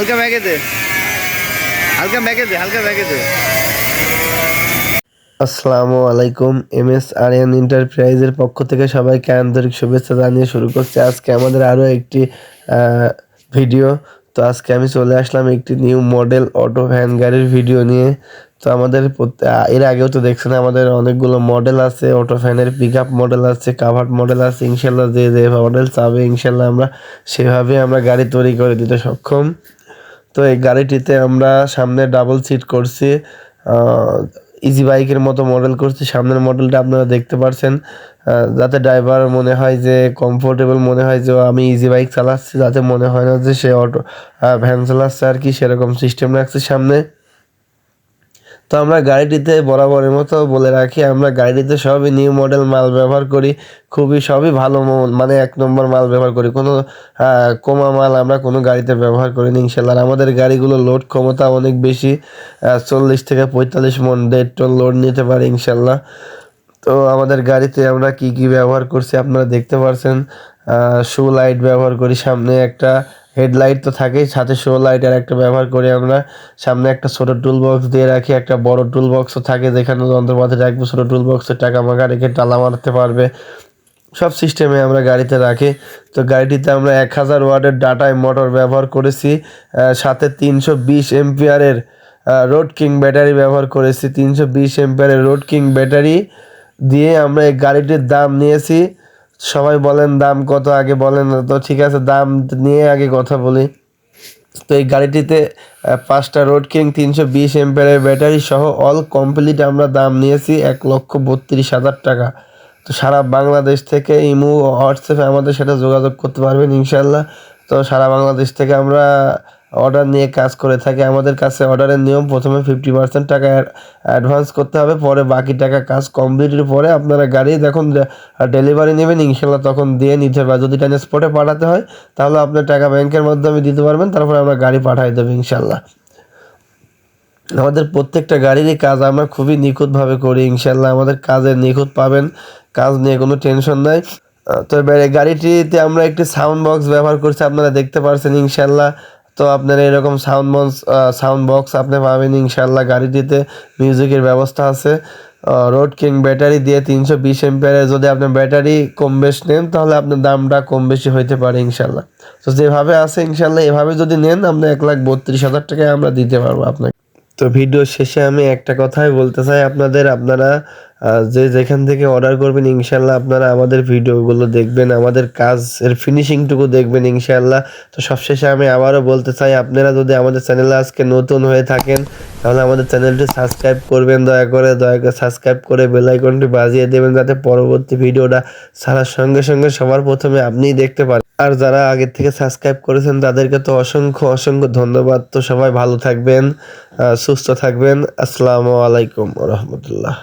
হালকা ব্যাগে দে, হালকা ব্যাগে দে, হালকা ব্যাগে দে। আসসালামু আলাইকুম। এমএস আরিয়ান এন্টারপ্রাইজের পক্ষ থেকে সবাইকে আন্তরিক শুভেচ্ছা জানিয়ে শুরু করছি আজকে আমাদের আরও একটি ভিডিও। তো আজকে আমি চলে আসলাম একটি নিউ মডেল অটো ভ্যান গাড়ির ভিডিও নিয়ে। তো আমাদের এর আগেও তো দেখছেন আমাদের অনেকগুলো মডেল আছে, অটো ভ্যানের পিক আপ মডেল আছে, কাভার্ড মডেল আছে। ইনশাল্লাহ যে যে মডেল চাবে ইনশাল্লাহ আমরা সেভাবে আমরা গাড়ি তৈরি করে দিতে সক্ষম। তো এই গাড়িটিতে আমরা সামনে ডাবল সিট করছি, ইজি বাইকের মতো মডেল করছি। সামনের মডেলটা আপনারা দেখতে পাচ্ছেন, যাতে ড্রাইভার মনে হয় যে কমফোর্টেবল মনে হয় যে আমি ইজি বাইক চালাচ্ছি, যাতে মনে হয় না যে সে অটো ভ্যান চালাচ্ছে আর কি, সেরকম সিস্টেম রাখছি সামনে। তো আমরা গাড়িটিতে বরাবরের মতো বলে রাখি, আমরা গাড়িটিতে সবই নিউ মডেল মাল ব্যবহার করি, খুবই সবই ভালো মানে এক নম্বর মাল ব্যবহার করি। কোনো কমা মাল আমরা কোনো গাড়িতে ব্যবহার করিনি ইনশাল্লাহ। আমাদের গাড়িগুলো লোড ক্ষমতা অনেক বেশি, 40 থেকে 45 মন 1.5 টন লোড নিতে পারে ইনশাল্লাহ। তো আমাদের গাড়িতে আমরা কি কি ব্যবহার করছি আপনারা দেখতে পাচ্ছেন। শো লাইট ব্যবহার করি, সামনে একটা হেডলাইট তো থাকেই, সাথে শো লাইট আর একটা ব্যবহার করি আমরা। সামনে একটা ছোট টুল বক্স দিয়ে রাখি, একটা বড় টুল বক্সও থাকে যেখানে যন্ত্রপাতি রাখবো। ছোট টুল বক্সে টাকা মাখা রেখে টালা মারতে পারবে, সব সিস্টেমে আমরা গাড়িতে রাখি। তো গাড়িটিতে আমরা 1000 ওয়াটের ডাটায় মোটর ব্যবহার করেছি, সাথে 320 এম্পিয়ারের রোড কিং ব্যাটারি ব্যবহার করেছি। 320 এম্পিয়ারের রোড কিং ব্যাটারি দিয়ে আমরা এই গাড়িটির দাম নিয়েছি। সবাই বলেন দাম কত, আগে বলেন। তো ঠিক আছে, দাম নিয়ে আগে কথা বলি। তো এই গাড়িটিতে 5টা রোড কিং 320 এম্পিয়ারের ব্যাটারি সহ অল কমপ্লিট আমরা দাম নিয়েছি 1,32,000 টাকা। তো সারা বাংলাদেশ থেকে ইমো হোয়াটসঅ্যাপে আমাদের সাথে যোগাযোগ করতে পারবেন ইনশাল্লাহ। তো সারা বাংলাদেশ থেকে আমরা অর্ডার নিয়ে কাজ করে থাকি। আমাদের কাছে অর্ডারের নিয়ম, প্রথমে 50% টাকা অ্যাডভান্স করতে হবে, পরে বাকি টাকা কাজ কমপ্লিটের পরে আপনারা গাড়ি যখন ডেলিভারি নেবেন ইনশাল্লাহ তখন দিয়ে নিতে পারবেন। যদি ট্রান্সপোর্টে পাঠাতে হয় তাহলে আপনার টাকা ব্যাংকের মাধ্যমে দিতে পারবেন, তারপরে আমরা গাড়ি পাঠিয়ে দেবো ইনশাল্লাহ। আমাদের প্রত্যেকটা গাড়িরই কাজ আমরা খুবই নিখুঁতভাবে করি ইনশাল্লাহ। আমাদের কাজের নিখুঁত পাবেন, কাজ নিয়ে কোনো টেনশন নাই। তো এবারে গাড়িটিতে আমরা একটি সাউন্ড বক্স ব্যবহার করছি, আপনারা দেখতে পাচ্ছেন ইনশাল্লাহ। তো আপনারা এরকম সাউন্ড বক্স আপনি পাবেন ইনশাল্লাহ। গাড়িটিতে মিউজিকের ব্যবস্থা আছে। রোড কিং ব্যাটারি দিয়ে 320 এম্পিয়ারের যদি আপনি ব্যাটারি কম বেশ নেন তাহলে আপনার দামটা কম বেশি হইতে পারে ইনশাল্লাহ। তো যেভাবে আছে ইনশাল্লাহ এভাবে যদি নেন আপনি 1,32,000 টাকায় আমরা দিতে পারবো আপনাকে। তো ভিডিও শেষে আমি একটা কথাই বলতে চাই আপনারা যে যেখান থেকে অর্ডার করবেন ইনশাল্লাহ আপনারা আমাদের ভিডিওগুলো দেখবেন, আমাদের কাজের ফিনিশিংটুকু দেখবেন ইনশাল্লাহ। তো সবশেষে আমি আবারও বলতে চাই, আপনারা যদি আমাদের চ্যানেলে আজকে নতুন হয়ে থাকেন তাহলে আমাদের চ্যানেলটি সাবস্ক্রাইব করবেন, দয়া করে সাবস্ক্রাইব করে বেল আইকনটি বাজিয়ে দেবেন, যাতে পরবর্তী ভিডিওটা ছাড়ার সঙ্গে সঙ্গে সবার প্রথমে আপনিই দেখতে পারেন। আর যারা আগের থেকে সাবস্ক্রাইব করেছেন তাদেরকে তো অসংখ্য অসংখ্য ধন্যবাদ। তো সবাই ভালো থাকবেন, সুস্থ থাকবেন। আসসালামু আলাইকুম ওয়া রাহমাতুল্লাহ।